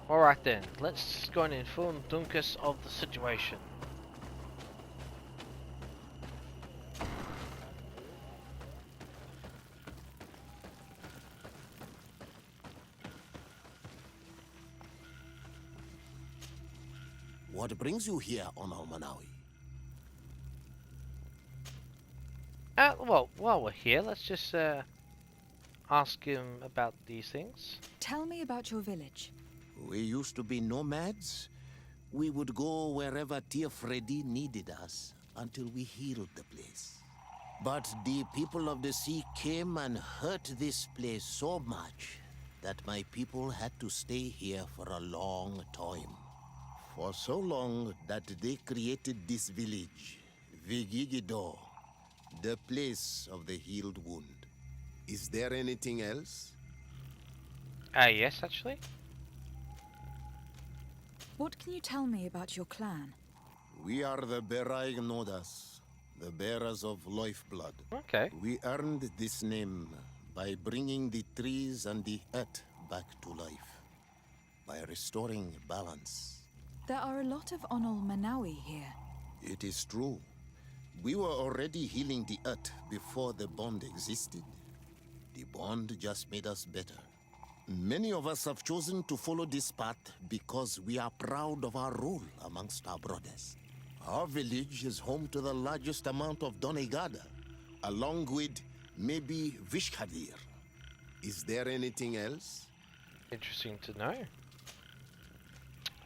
Alright then, let's go and inform Dunkus of the situation. What brings you here on Almanawi? Well, while we're here, let's just ask him about these things. Tell me about your village. We used to be nomads. We would go wherever Tia Freddy needed us until we healed the place. But the people of the sea came and hurt this place so much that my people had to stay here for a long time. For so long that they created this village, Vigigido, the place of the healed wound. Is there anything else? Yes, actually. What can you tell me about your clan? We are the Beraig Nodas, the bearers of lifeblood. Okay. We earned this name by bringing the trees and the earth back to life, by restoring balance. There are a lot of Onol Manawi here. It is true. We were already healing the earth before the bond existed. The bond just made us better. Many of us have chosen to follow this path because we are proud of our role amongst our brothers. Our village is home to the largest amount of Donegada, along with maybe Vishkadir. Is there anything else? Interesting to know.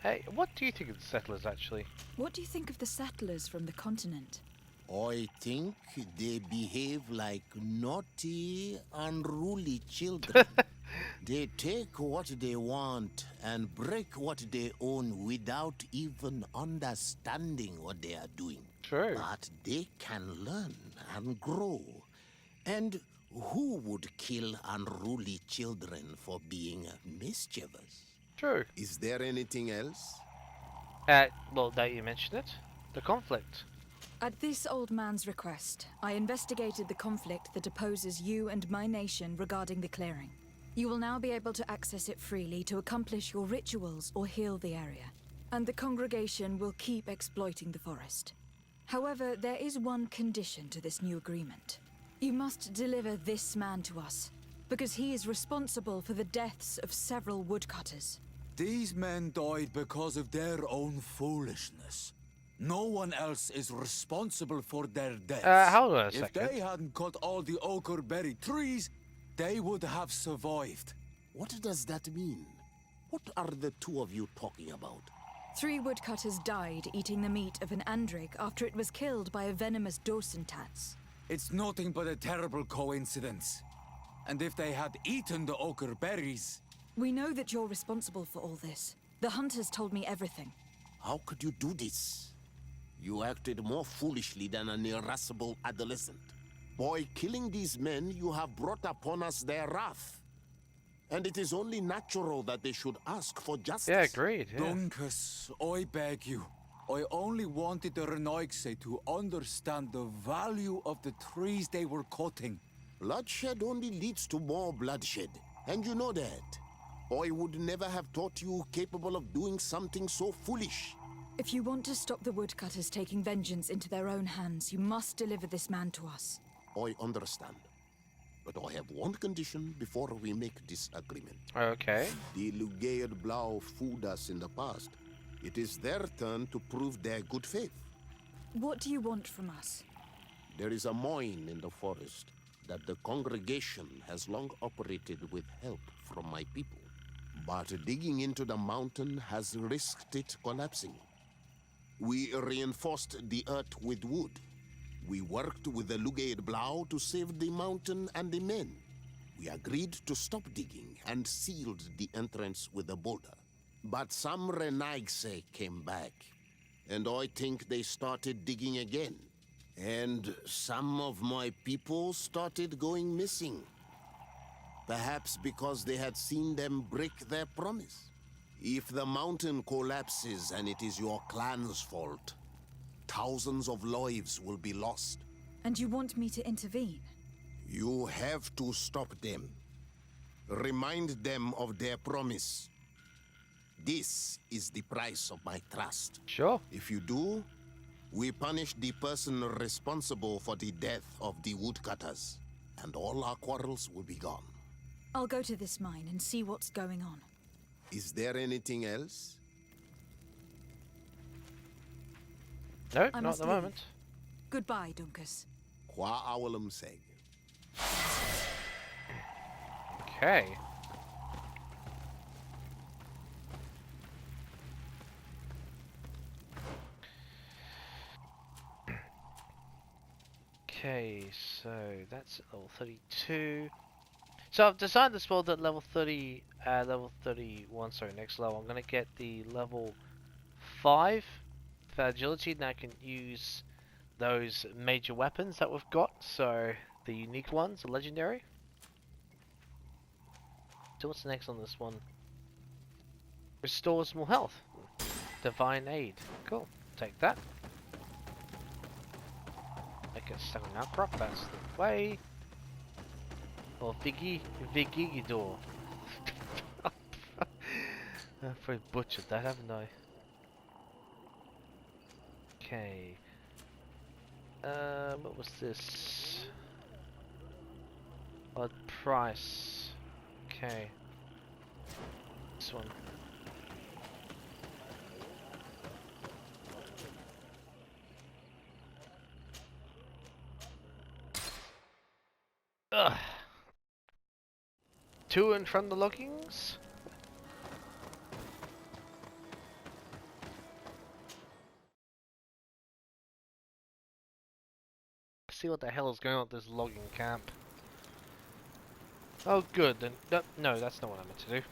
Hey, what do you think of the settlers, actually? What do you think of the settlers from the continent? I think they behave like naughty, unruly children. They take what they want and break what they own without even understanding what they are doing. True. But they can learn and grow. And who would kill unruly children for being mischievous? True. Is there anything else? Well, now you mention it. The conflict. At this old man's request, I investigated the conflict that opposes you and my nation regarding the clearing. You will now be able to access it freely to accomplish your rituals or heal the area. And the congregation will keep exploiting the forest. However, there is one condition to this new agreement. You must deliver this man to us, because he is responsible for the deaths of several woodcutters. These men died because of their own foolishness. No one else is responsible for their deaths. Hold on a If second. they hadn't cut all the ochreberry trees, they would have survived. What does that mean? What are the two of you talking about? 3 woodcutters died eating the meat of an andrig after it was killed by a venomous dosentats. It's nothing but a terrible coincidence. And if they had eaten the ochreberries... We know that you're responsible for all this. The hunters told me everything. How could you do this? You acted more foolishly than an irascible adolescent. By killing these men, you have brought upon us their wrath. And it is only natural that they should ask for justice. Yeah, agreed. Yeah. Dunkus, I beg you. I only wanted the Renoigse to understand the value of the trees they were cutting. Bloodshed only leads to more bloodshed, and you know that. I would never have thought you capable of doing something so foolish. If you want to stop the woodcutters taking vengeance into their own hands, you must deliver this man to us. I understand. But I have one condition before we make this agreement. Okay. The Lugaid Blau fooled us in the past. It is their turn to prove their good faith. What do you want from us? There is a mine in the forest that the congregation has long operated with help from my people. But digging into the mountain has risked it collapsing. We reinforced the earth with wood. We worked with the Lugaid Blau to save the mountain and the men. We agreed to stop digging and sealed the entrance with a boulder. But some Renaigse came back, and I think they started digging again. And some of my people started going missing. Perhaps because they had seen them break their promise. If the mountain collapses and it is your clan's fault, thousands of lives will be lost. And you want me to intervene? You have to stop them. Remind them of their promise. This is the price of my trust. Sure. If you do, we punish the person responsible for the death of the woodcutters, and all our quarrels will be gone. I'll go to this mine and see what's going on. Is there anything else? No, I not at must the leave. moment. Goodbye, Dunkus. Qua awalum seg. Okay. Okay, so that's at level 32. So I've designed this world at level 30, level 31, sorry, next level. I'm going to get the level 5 for agility, and I can use those major weapons that we've got, so the unique ones, the legendary. So what's next on this one? Restores more health. Divine Aid. Cool. Take that. Make it stuck on outcrop, that's the way. Or Vigigidor. I've probably butchered that, haven't I? Okay. What was this? Odd price. Okay. This one. Ugh. To and from the loggings. See what the hell is going on with this logging camp. Oh good, then no, that's not what I meant to do.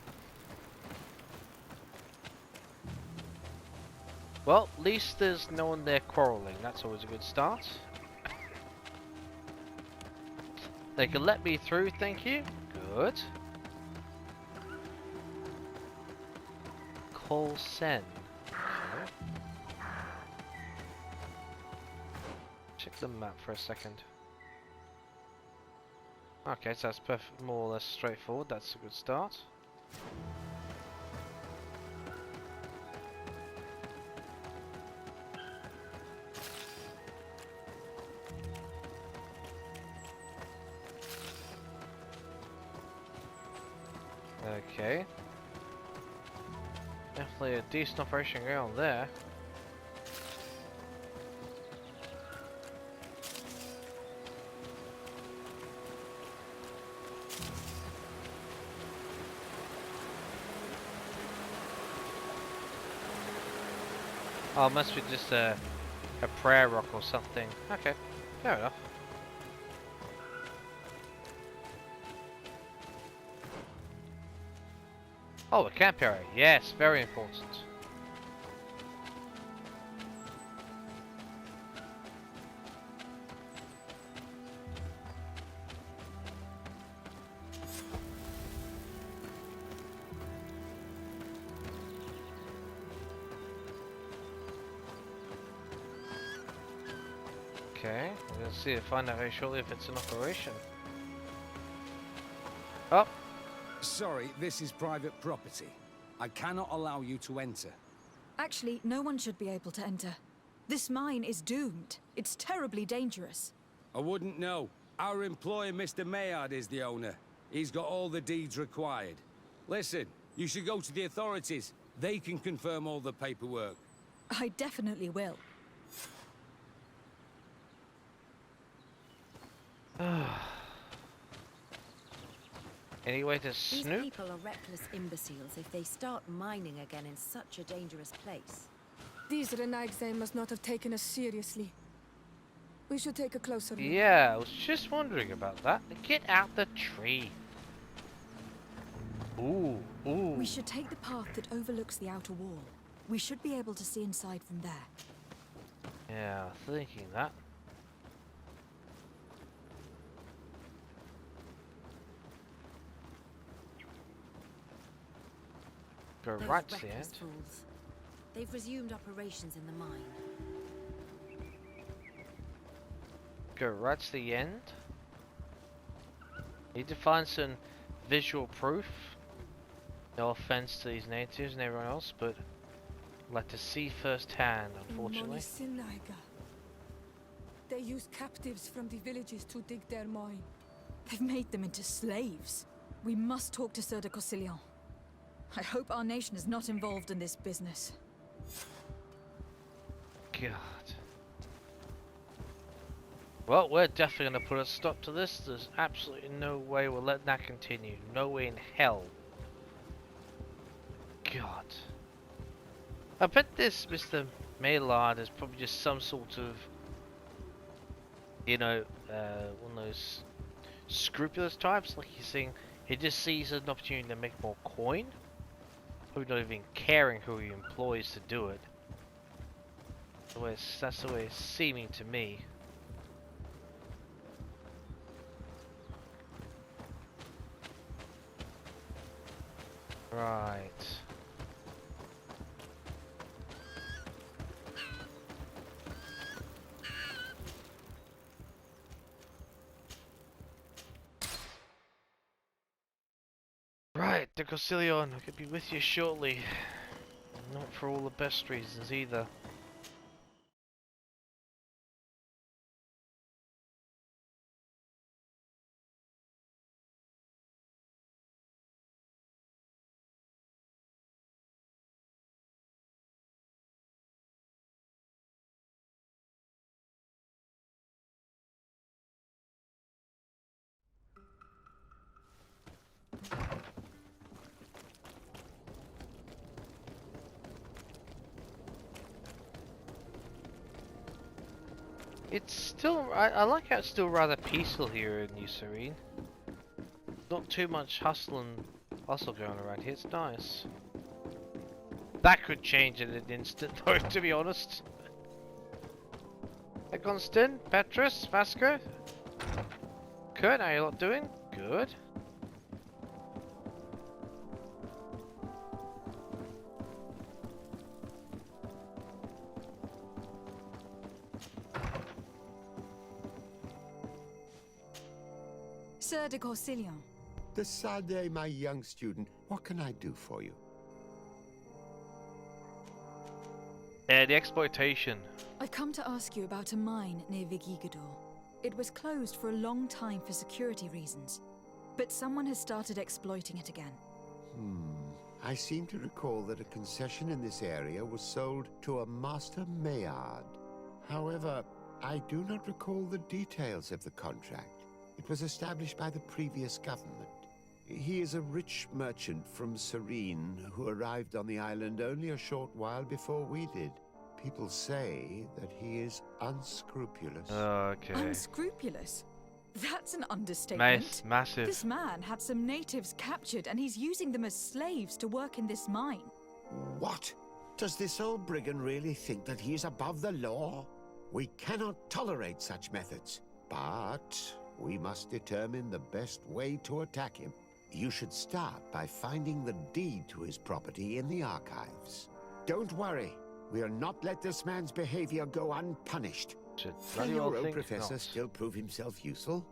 Well, at least there's no one there quarrelling, that's always a good start. They can let me through, thank you. Good. Call Sen. Okay. Check the map for a second. Okay, so that's more or less straightforward, that's a good start. Okay. Definitely a decent operation going on there. Oh, must be just a prayer rock or something. Okay, fair enough. Oh, a camp area. Yes, very important. Okay, we're gonna see find out very shortly if it's an operation. Oh, Sorry, this is private property. I cannot allow you to enter. Actually, no one should be able to enter. This mine is doomed. It's terribly dangerous. I wouldn't know. Our employer, Mr. Maillard, is the owner. He's got all the deeds required. Listen, you should go to the authorities. They can confirm all the paperwork. I definitely will. any way to These snoop? people are reckless imbeciles if they start mining again in such a dangerous place. These Renaigse must not have taken us seriously. We should take a closer look. Yeah, I was just wondering about that. Get out the tree. Ooh, ooh. We should take the path that overlooks the outer wall. We should be able to see inside from there. Yeah, thinking that. Go Those right to the reckless end. fools. They've resumed operations in the mine. Go right to the end. Need to find some visual proof. No offense to these natives and everyone else, but I'd like to see firsthand, unfortunately. Monisinaga. They use captives from the villages to dig their mine. They've made them into slaves. We must talk to Sir de Corsillon. I hope our nation is not involved in this business. God. Well, we're definitely going to put a stop to this. There's absolutely no way we'll let that continue. No way in hell. God. I bet this Mr. Maillard is probably just some sort of, you know, one of those scrupulous types. Like he's saying, he just sees an opportunity to make more coin. Probably not even caring who he employs to do it. That's the way it's seeming to me. Right. Right, de Corsillon, I could be with you shortly. Not for all the best reasons either. It's still, I like how it's still rather peaceful here in New Serene. Not too much hustle going around here, it's nice. That could change in an instant though, to be honest. Hey Constant, Petrus, Vasco? Kurt, how you lot doing? Good. Sir de Corsillon. Decidez, my young student, what can I do for you? The exploitation. I've come to ask you about a mine near Vigigador. It was closed for a long time for security reasons, but someone has started exploiting it again. I seem to recall that a concession in this area was sold to a Master Maillard. However, I do not recall the details of the contract. It was established by the previous government. He is a rich merchant from Serene who arrived on the island only a short while before we did. People say that he is unscrupulous. Okay. Unscrupulous? That's an understatement. Massive. This man had some natives captured and he's using them as slaves to work in this mine. What? Does this old brigand really think that he is above the law? We cannot tolerate such methods, but we must determine the best way to attack him. You should start by finding the deed to his property in the archives. Don't worry. We'll not let this man's behavior go unpunished. Can your old professor still prove himself useful?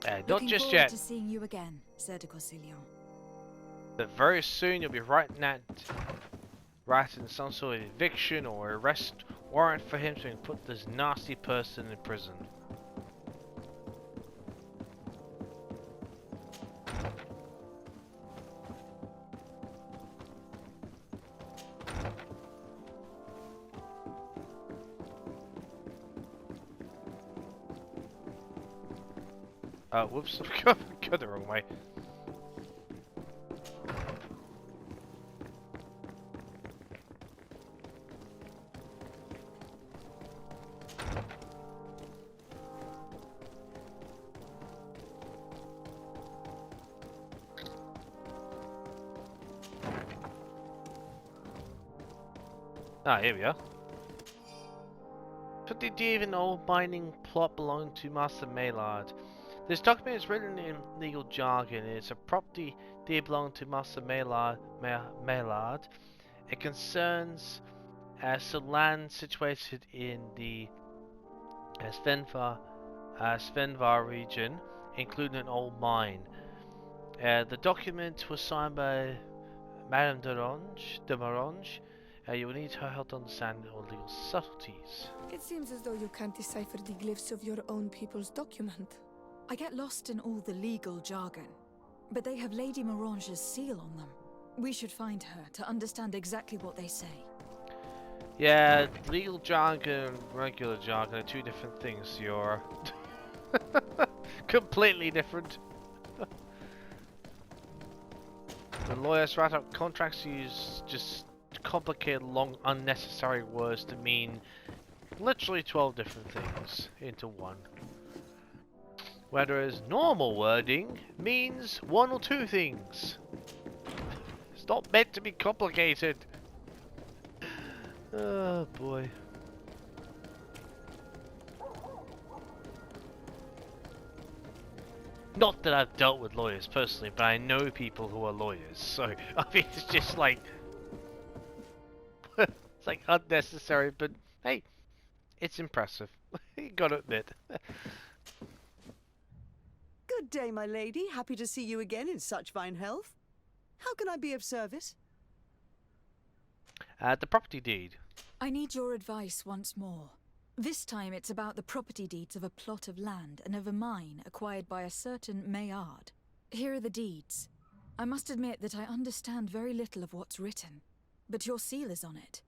Not Looking just forward yet. to seeing you again, Sir de Corsillon. But very soon you'll be writing some sort of eviction or arrest warrant for him so we can put this nasty person in prison. Oh, whoops, I've gone the wrong way. Ah, here we are. But did even old mining plot belong to Master Maillard? This document is written in legal jargon. It's a property deed belonging to Master Maillard. It concerns some land situated in the Svenvar region, including an old mine. The document was signed by Madame de Morange. You will need her help to understand all legal subtleties. It seems as though you can't decipher the glyphs of your own people's document. I get lost in all the legal jargon, but they have Lady Morange's seal on them. We should find her to understand exactly what they say. Yeah, legal jargon and regular jargon are two different things, You're completely different. The lawyers write up contracts use just complicated, long, unnecessary words to mean literally 12 different things into one. Whereas normal wording means one or two things. It's not meant to be complicated. Oh boy. Not that I've dealt with lawyers personally, but I know people who are lawyers, so I mean it's just like it's like unnecessary, but hey, it's impressive. You gotta admit. Good day, my lady. Happy to see you again in such fine health. How can I be of service? The property deed. I need your advice once more. This time it's about the property deeds of a plot of land and of a mine acquired by a certain Maillard. Here are the deeds. I must admit that I understand very little of what's written, but your seal is on it.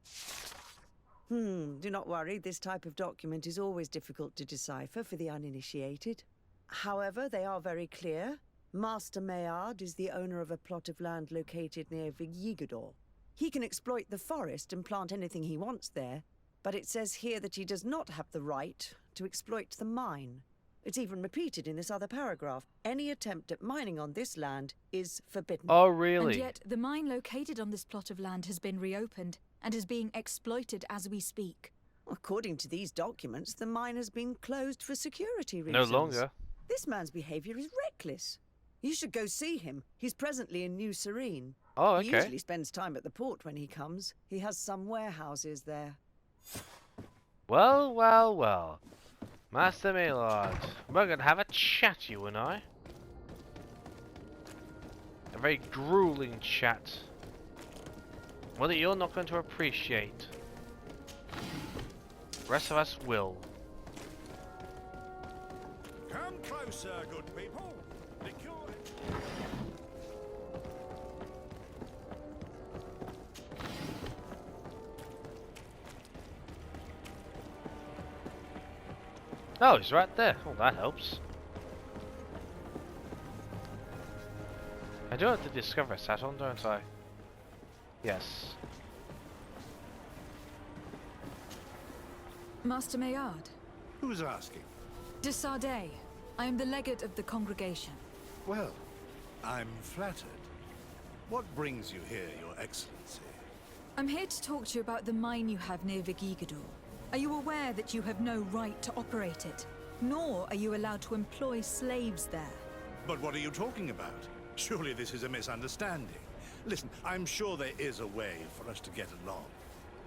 Do not worry. This type of document is always difficult to decipher for the uninitiated. However, they are very clear. Master Maillard is the owner of a plot of land located near Vigigador. He can exploit the forest and plant anything he wants there, but it says here that he does not have the right to exploit the mine. It's even repeated in this other paragraph. Any attempt at mining on this land is forbidden. Oh, really? And yet, the mine located on this plot of land has been reopened and is being exploited as we speak. According to these documents, the mine has been closed for security reasons. No longer. This man's behavior is reckless. You should go see him. He's presently in New Serene. Oh, He okay. usually spends time at the port when he comes. He has some warehouses there. Well, well, well. Master Maillard, we're gonna have a chat, you and I. A very grueling chat. One that you're not going to appreciate. The rest of us will. Come closer, good people. Oh, he's right there. Oh, that helps. I do have to discover Saturn, don't I? Yes. Master Maillard. Who's asking? De Sardet. I am the legate of the congregation. Well, I'm flattered. What brings you here, Your Excellency? I'm here to talk to you about the mine you have near Vigigador. Are you aware that you have no right to operate it? Nor are you allowed to employ slaves there. But what are you talking about? Surely this is a misunderstanding. Listen, I'm sure there is a way for us to get along.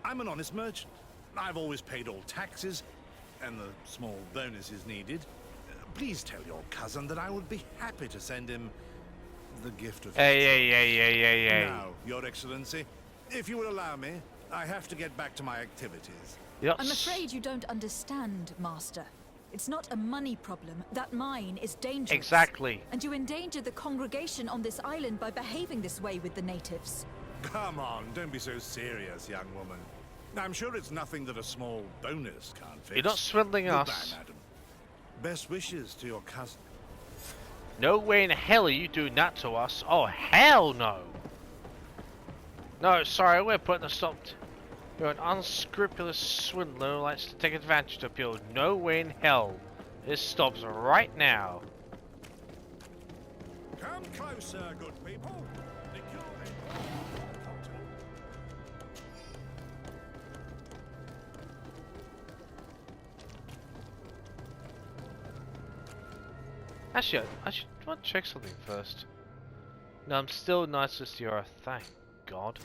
I'm an honest merchant. I've always paid all taxes, and the small bonuses needed. Please tell your cousin that I would be happy to send him the gift of... Hey. Now, Your Excellency, if you will allow me, I have to get back to my activities. Yep. I'm afraid you don't understand, Master. It's not a money problem. That mine is dangerous. Exactly. And you endanger the congregation on this island by behaving this way with the natives. Come on, don't be so serious, young woman. I'm sure it's nothing that a small bonus can't fix. You're not swindling Goodbye, us. madam. Best wishes to your cousin. No way in hell are you doing that to us. Oh, hell no. No, sorry, we're putting a stop to... You're an unscrupulous swindler who likes to take advantage of people. No way in hell. This stops right now. Come closer, good people. Actually, I should want to check something first. No, I'm still nice to Sierra, thank God.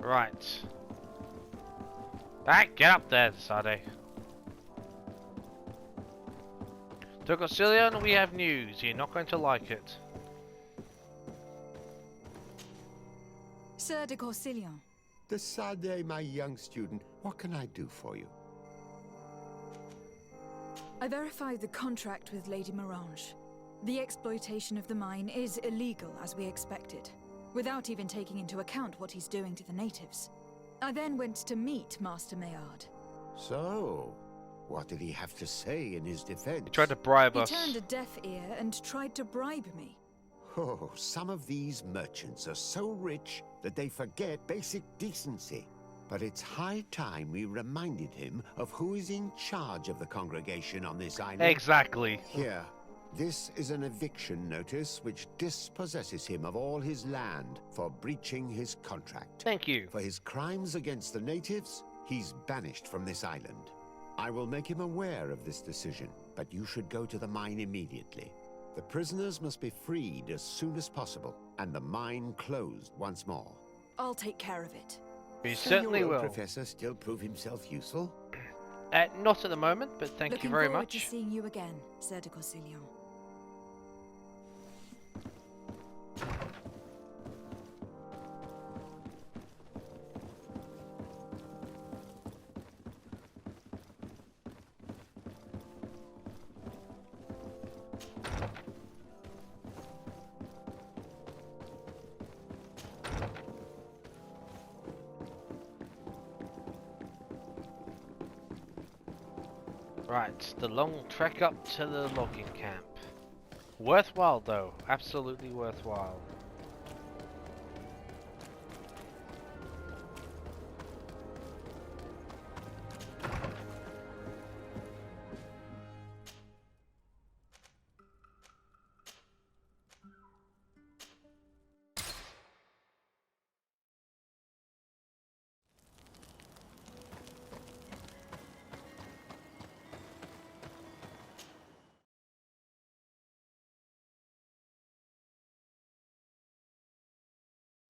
Right. Back, get up there, Sade. To Cosilion, we have news. You're not going to like it. Sir de Corsilion. The Sade, my young student, what can I do for you? I verified the contract with Lady Morange. The exploitation of the mine is illegal, as we expected, without even taking into account what he's doing to the natives. I then went to meet Master Maillard. So, what did he have to say in his defense? He tried to bribe us. He turned a deaf ear and tried to bribe me. Oh, some of these merchants are so rich that they forget basic decency. But it's high time we reminded him of who is in charge of the congregation on this island. Exactly. Here, this is an eviction notice which dispossesses him of all his land for breaching his contract. Thank you. For his crimes against the natives, he's banished from this island. I will make him aware of this decision, but you should go to the mine immediately. The prisoners must be freed as soon as possible, and the mine closed once more. I'll take care of it. We certainly Can your will. Professor still prove himself useful? Not at the moment, but thank you very Looking forward much. to seeing you again, Sir de Corsilion. Right, the long trek up to the logging camp. Worthwhile though, absolutely worthwhile.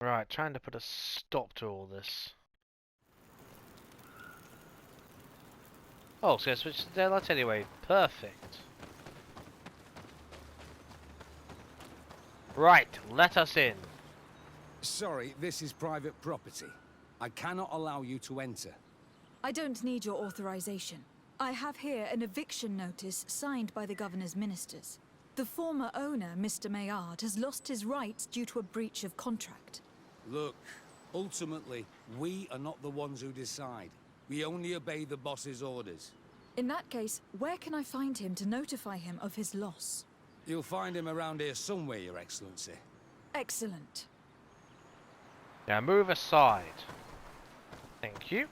Right, trying to put a stop to all this. Oh, so I switched to daylight anyway. Perfect. Right, let us in. Sorry, this is private property. I cannot allow you to enter. I don't need your authorization. I have here an eviction notice signed by the governor's ministers. The former owner, Mr. Maillard, has lost his rights due to a breach of contract. Look, ultimately, we are not the ones who decide. We only obey the boss's orders. In that case, where can I find him to notify him of his loss? You'll find him around here somewhere, Your Excellency. Excellent. Now move aside. Thank you.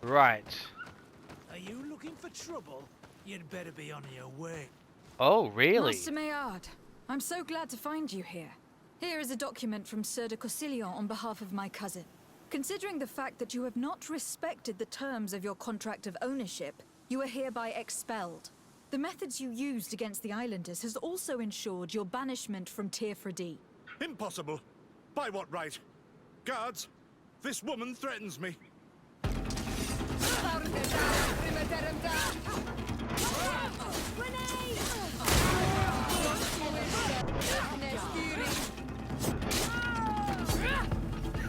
Right. Are you looking for trouble? You'd better be on your way. Oh, really? Master Maillard, I'm so glad to find you here. Here is a document from Sir de Corsilion on behalf of my cousin. Considering the fact that you have not respected the terms of your contract of ownership, you are hereby expelled. The methods you used against the islanders has also ensured your banishment from Tirfredi. Impossible. By what right? Guards, this woman threatens me.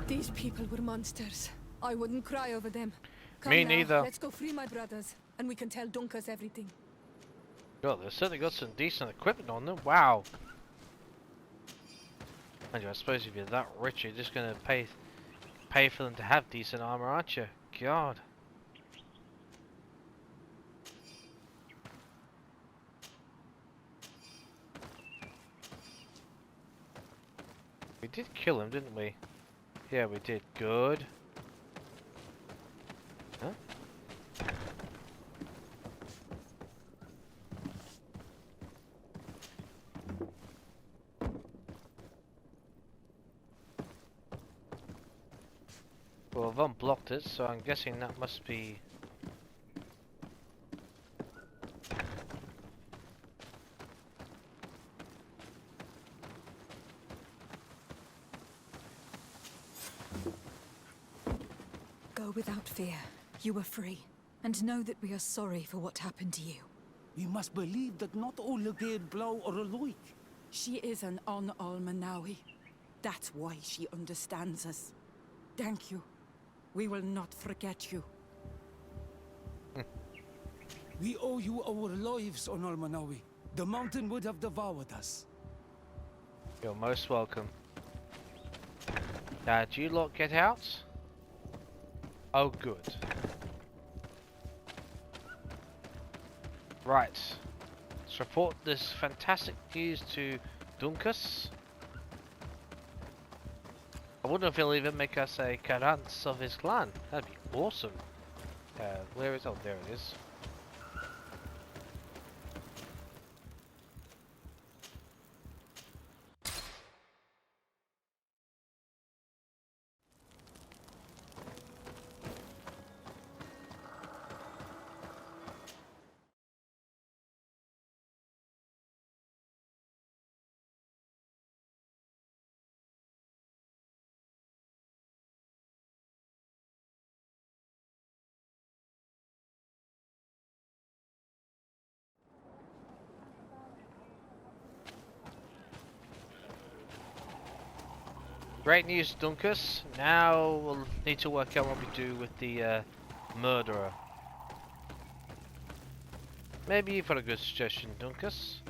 These people were monsters. I wouldn't cry over them. Come Me now, neither. Let's go free my brothers, and we can tell Dunkas everything. God, they've certainly got some decent equipment on them. Wow. Mind you, I suppose if you're that rich, you're just gonna pay for them to have decent armor, aren't you? God. We did kill him, didn't we? Yeah, we did. Good. Huh? Well, I've unblocked it, so I'm guessing that must be... go without fear. You are free. And know that we are sorry for what happened to you. We must believe that not all Gael blow or alike. She is an Almanawi. That's why she understands us. Thank you. We will not forget you. We owe you our lives on Almanawi. The mountain would have devoured us. You're most welcome. Now, do you lot get out? Oh, good. Right. Let's report this fantastic news to Dunkus. I wonder if he'll even make us a Karants of his clan. That'd be awesome. Where is... Oh, there it is. Great news, Dunkus. Now we'll need to work out what we do with the murderer. Maybe you've got a good suggestion, Dunkus.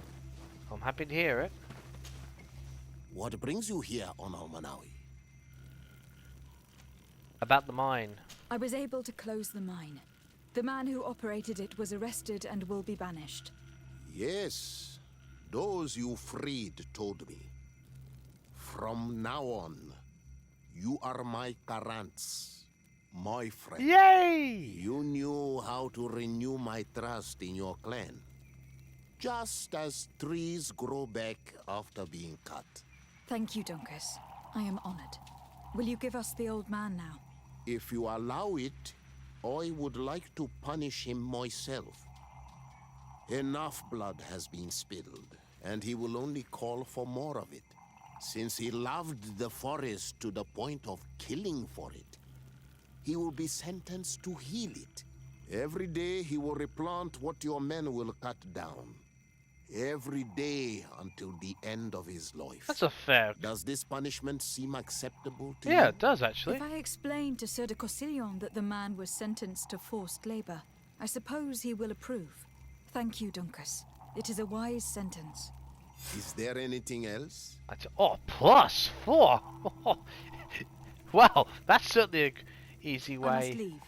I'm happy to hear it. What brings you here on Almanawi? About the mine. I was able to close the mine. The man who operated it was arrested and will be banished. Yes, those you freed told me. From now on, you are my Karants, my friend. Yay! You knew how to renew my trust in your clan. Just as trees grow back after being cut. Thank you, Dunkus. I am honored. Will you give us the old man now? If you allow it, I would like to punish him myself. Enough blood has been spilled, and he will only call for more of it. Since he loved the forest to the point of killing for it, he will be sentenced to heal it. Every day he will replant what your men will cut down. Every day until the end of his life. That's a fair... Does this punishment seem acceptable to you? Yeah, it does actually. If I explain to Sir de Cossillon that the man was sentenced to forced labor, I suppose he will approve. Thank you, Dunkus. It is a wise sentence. Is there anything else? Oh, +4! Well, that's certainly an easy way. I must leave.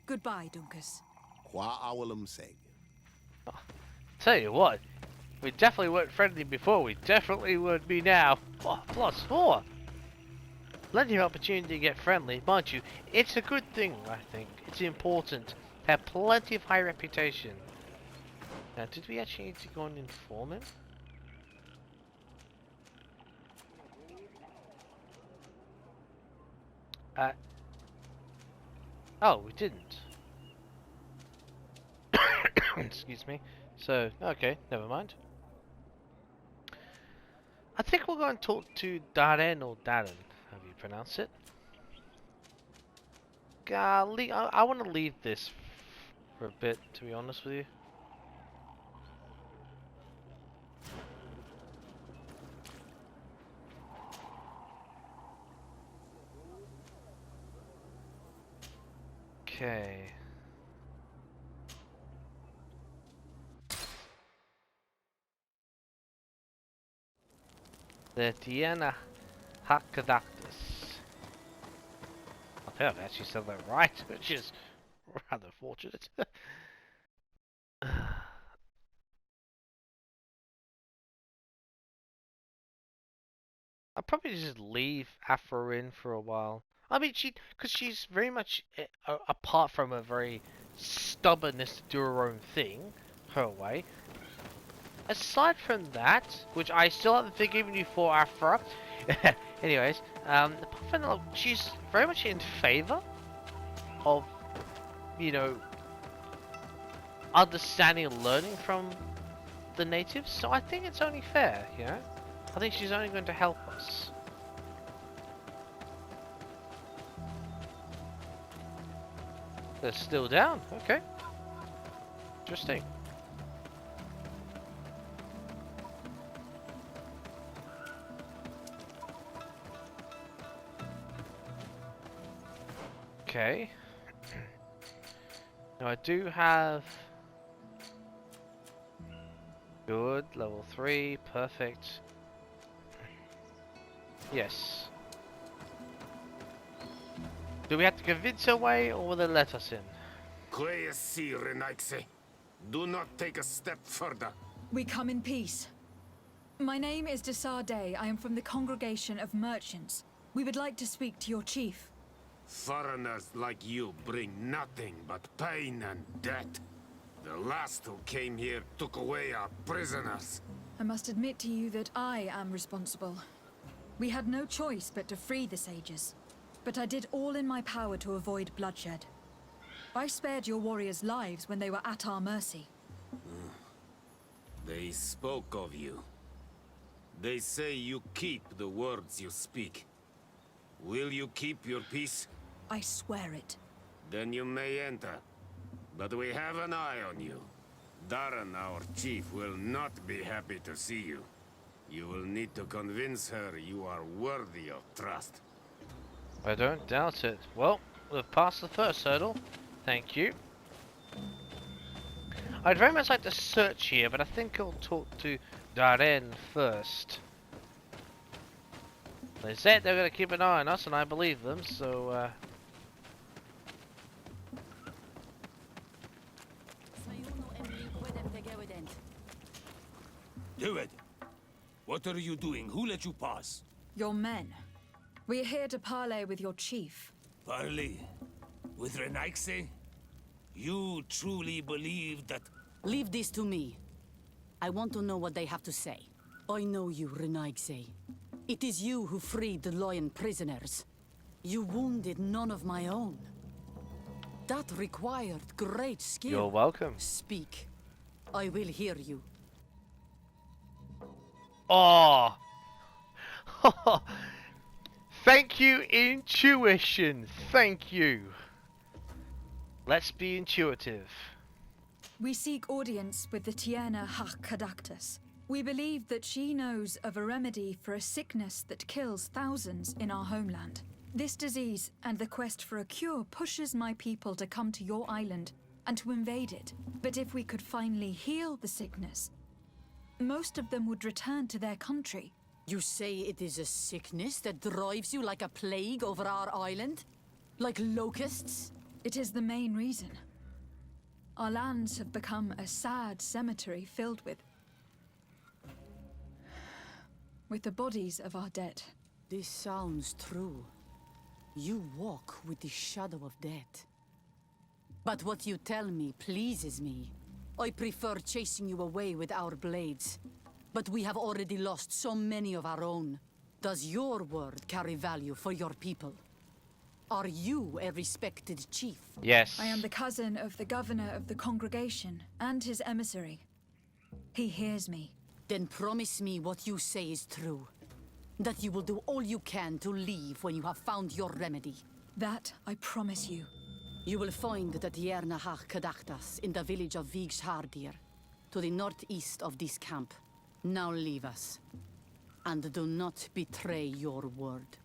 Goodbye, Dunkus. Qua awalum seg. Tell you what, we definitely weren't friendly before, we definitely would be now. Oh, +4! Plenty of opportunity to get friendly. Mind you, it's a good thing, I think. It's important to have plenty of high reputation. Now, did we actually need to go and inform him? Oh, we didn't. Excuse me. So, okay, never mind. I think we'll go and talk to Darren or Darren, how you pronounce it. Golly, I want to leave this for a bit, to be honest with you. Okay. The Tiana Hakadactus. I think I've actually said that right, which is rather fortunate. I'll probably just leave Afra in for a while. I mean, because she's very much apart from a very stubbornness to do her own thing, her way. Aside from that, which I still haven't forgiven you for, Afra. Anyways, apart from that, she's very much in favor of, you know, understanding and learning from the natives. So I think it's only fair, you know. I think she's only going to help us. They're still down. Okay. Interesting. Okay. Now I do have good level 3, perfect. Yes. Do we have to convince our way, or will they let us in? Quiesci, Renaigse. Do not take a step further. We come in peace. My name is Desarde. I am from the Congregation of Merchants. We would like to speak to your chief. Foreigners like you bring nothing but pain and death. The last who came here took away our prisoners. I must admit to you that I am responsible. We had no choice but to free the sages. But I did all in my power to avoid bloodshed. I spared your warriors' lives when they were at our mercy. They spoke of you. They say you keep the words you speak. Will you keep your peace? I swear it. Then you may enter. But we have an eye on you. Darren, our chief, will not be happy to see you. You will need to convince her you are worthy of trust. I don't doubt it. Well, we've passed the first hurdle. Thank you. I'd very much like to search here, but I think I'll talk to Darren first. They said they're going to keep an eye on us, and I believe them, so Do it. What are you doing? Who let you pass? Your men. We are here to parley with your chief. Parley? With Renaigse? You truly believe that... Leave this to me. I want to know what they have to say. I know you, Renaigse. It is you who freed the Loyan prisoners. You wounded none of my own. That required great skill. you're welcome. Speak. I will hear you. Oh! Thank you, intuition. Thank you. Let's be intuitive. We seek audience with the Tierna Hakkadactus. We believe that she knows of a remedy for a sickness that kills thousands in our homeland. This disease and the quest for a cure pushes my people to come to your island and to invade it. But if we could finally heal the sickness, most of them would return to their country. You say it is a sickness that drives you like a plague over our island? Like locusts? It is the main reason. Our lands have become a sad cemetery filled with the bodies of our dead. This sounds true. You walk with the shadow of death. But what you tell me pleases me. I prefer chasing you away with our blades. But we have already lost so many of our own. Does your word carry value for your people? Are you a respected chief? Yes. I am the cousin of the governor of the congregation and his emissary. He hears me. Then promise me what you say is true. That you will do all you can to leave when you have found your remedy. That I promise you. You will find the Tierna Hakkadactus in the village of Vigshardir, to the northeast of this camp. Now leave us. And do not betray your word.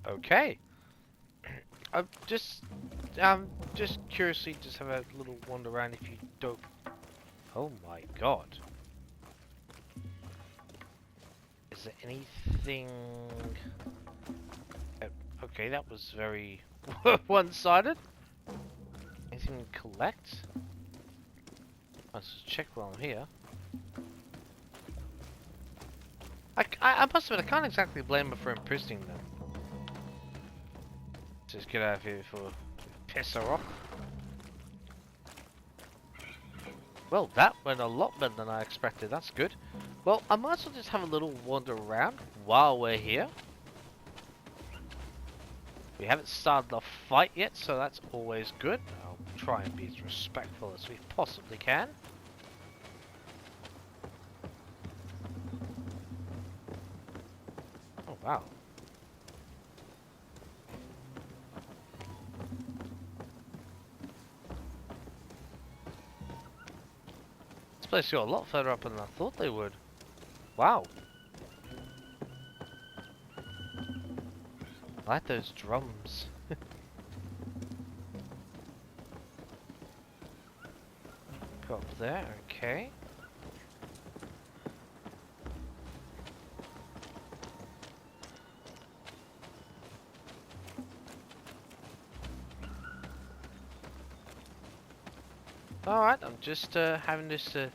Okay. I'm just curiously just have a little wander around if you don't. Oh my god. Is there anything? Okay, that was very one-sided. Anything to collect? Let's just check while I'm here. I must admit, I can't exactly blame her for imprisoning them. Just get out of here before we piss her off. Well, that went a lot better than I expected. That's good. Well, I might as well just have a little wander around while we're here. We haven't started the fight yet, so that's always good. I'll try and be as respectful as we possibly can. Oh, wow. place got a lot further up than I thought they would. Wow. I like those drums. Go up there, okay. Alright, I'm just having just a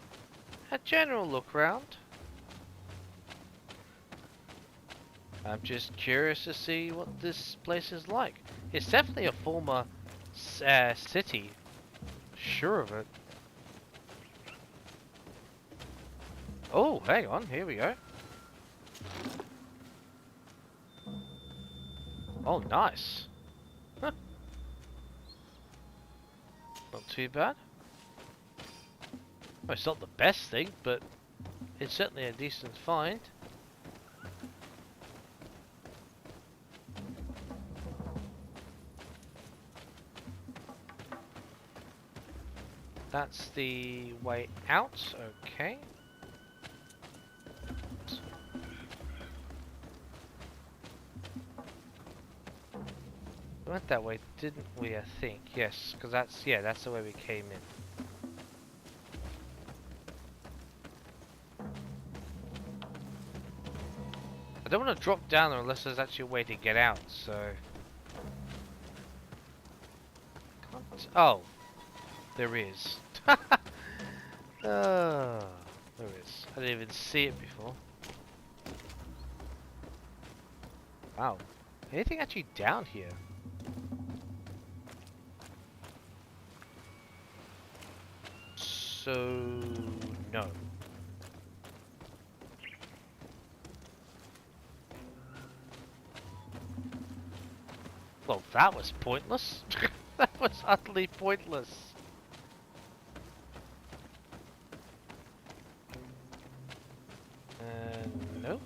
general look round. I'm just curious to see what this place is like. It's definitely a former city. Sure of it. Oh, hang on, here we go. Oh, nice. Huh. Not too bad. Well, it's not the best thing, but it's certainly a decent find. That's the way out, okay. We went that way, didn't we, I think? Yes, because that's, yeah, that's the way we came in. I don't want to drop down there unless there's actually a way to get out, so... Oh, there is. There is. I didn't even see it before. Wow. Anything actually down here? So... no. Well, that was pointless. That was utterly pointless. Nope.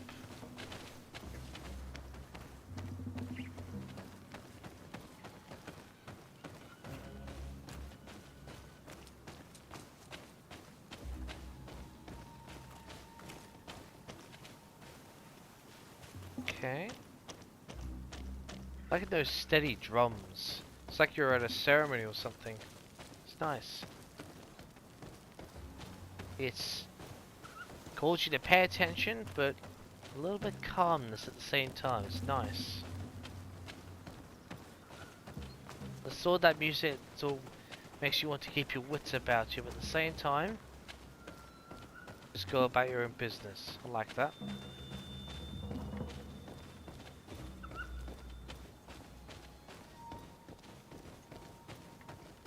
Okay. Look at those steady drums. It's like you're at a ceremony or something. It's nice. It's calls you to pay attention, but a little bit calmness at the same time. It's nice. The sort of that music all makes you want to keep your wits about you, but at the same time, just go about your own business. I like that.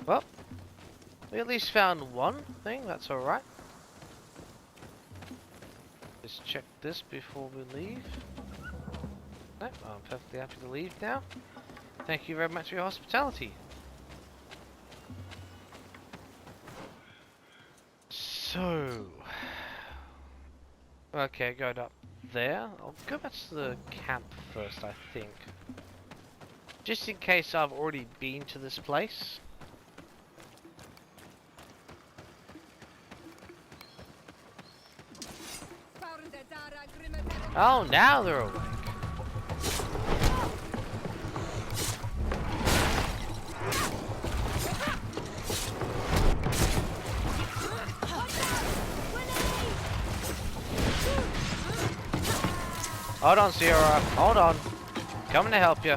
Well, we at least found one thing, that's alright. Just check this before we leave. Nope, I'm perfectly happy to leave now. Thank you very much for your hospitality. So... okay, going up there. I'll go back to the camp first, I think. Just in case I've already been to this place. Oh, now they're awake. Hold on, Sierra. Hold on. Coming to help you.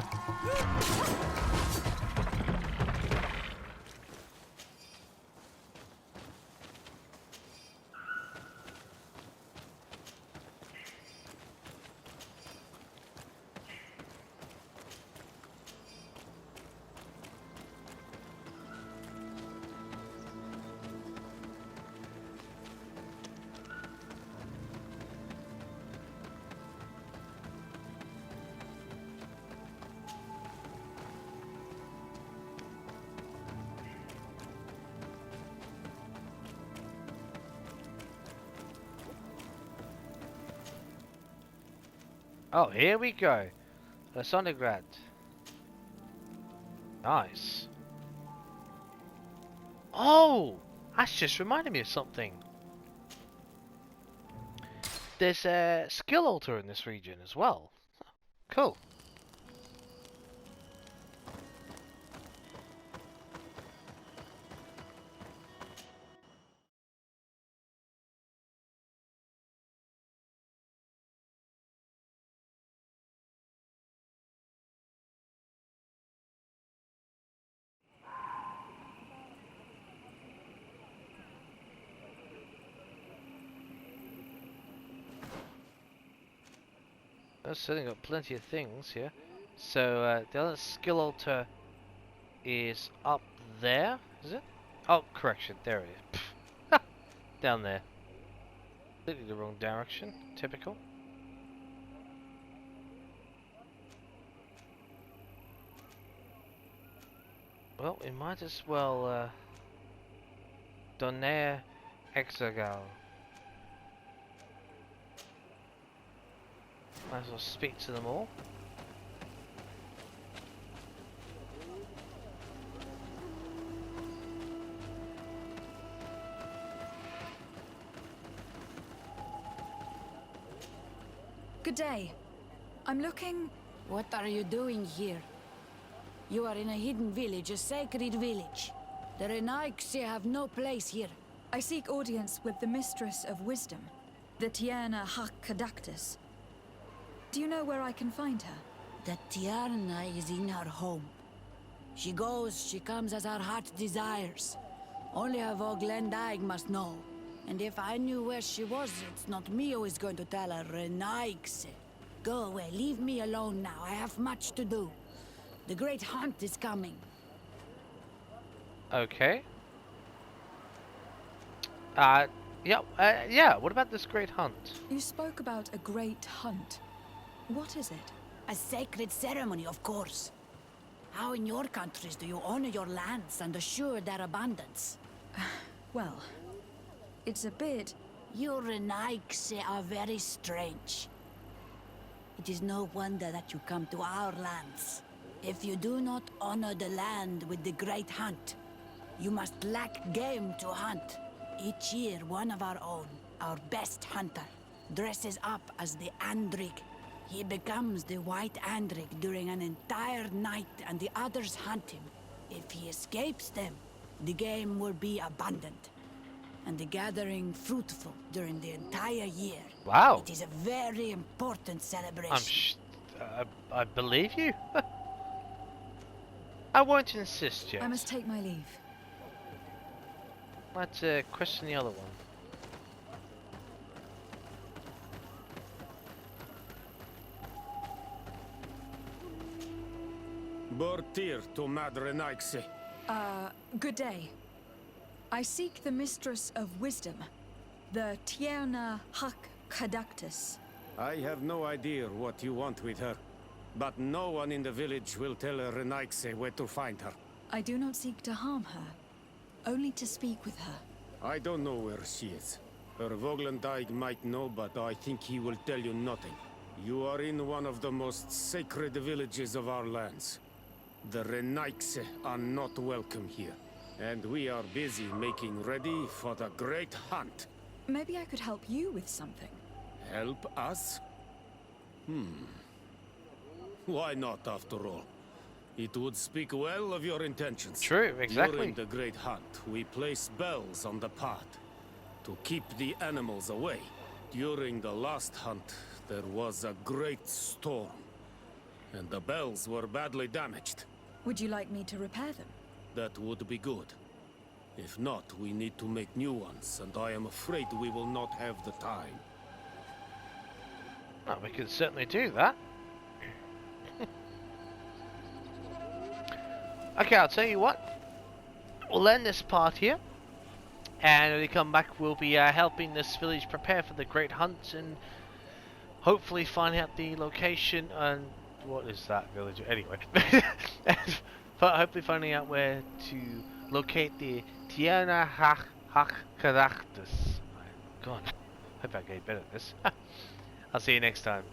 Oh, here we go. The Sonigrad. Nice. Oh! That's just reminded me of something. there's a skill altar in this region as well. Cool. I've certainly got plenty of things here. So the other skill altar is up there, is it? Oh, correction, there it is. Pff. Down there. Completely the wrong direction, typical. Well, we might as well donner Exagal. Might as well speak to them all. Good day. I'm looking... What are you doing here? You are in a hidden village, a sacred village. The Renaigse have no place here. I seek audience with the Mistress of Wisdom, the Tierna Hak Kadactus. Do you know where I can find her? The Tierna is in her home. She goes, she comes as her heart desires. Only her Voglendaig must know. And if I knew where she was, it's not me who is going to tell her, Renaigse. Go away, leave me alone now. I have much to do. The great hunt is coming. Okay. Yeah, what about this great hunt? You spoke about a great hunt. What is it? A sacred ceremony, of course. How in your countries do you honor your lands and assure their abundance? Well, it's a bit... You Renaigse are very strange. It is no wonder that you come to our lands. If you do not honor the land with the great hunt, you must lack game to hunt. Each year, one of our own, our best hunter, dresses up as the Andrig. He becomes the White Andrig during an entire night and the others hunt him. If he escapes them, the game will be abundant and the gathering fruitful during the entire year. Wow. It is a very important celebration. I believe you. I won't insist yet. I must take my leave. Let's question the other one. Bortir to Mad Renaigse. Good day. I seek the Mistress of Wisdom, the Tierna Hak Kadactus. I have no idea what you want with her, but no one in the village will tell Renaigse where to find her. I do not seek to harm her, only to speak with her. I don't know where she is. Her Voglendaig might know, but I think he will tell you nothing. You are in one of the most sacred villages of our lands. The Renaigse are not welcome here, and we are busy making ready for the great hunt. Maybe I could help you with something. Help us? Why not, after all? It would speak well of your intentions. True, exactly. During the great hunt, we place bells on the path to keep the animals away. During the last hunt, there was a great storm, and the bells were badly damaged. Would you like me to repair them? That would be good. If not, we need to make new ones, and I am afraid we will not have the time. Well, we can certainly do that. Okay, I'll tell you what. We'll end this part here. And when we come back, we'll be helping this village prepare for the great hunt and hopefully find out the location and... What is that village? Anyway. But hopefully finding out where to locate the Tierna Hak Kadactus. God, hope I get better at this. I'll see you next time.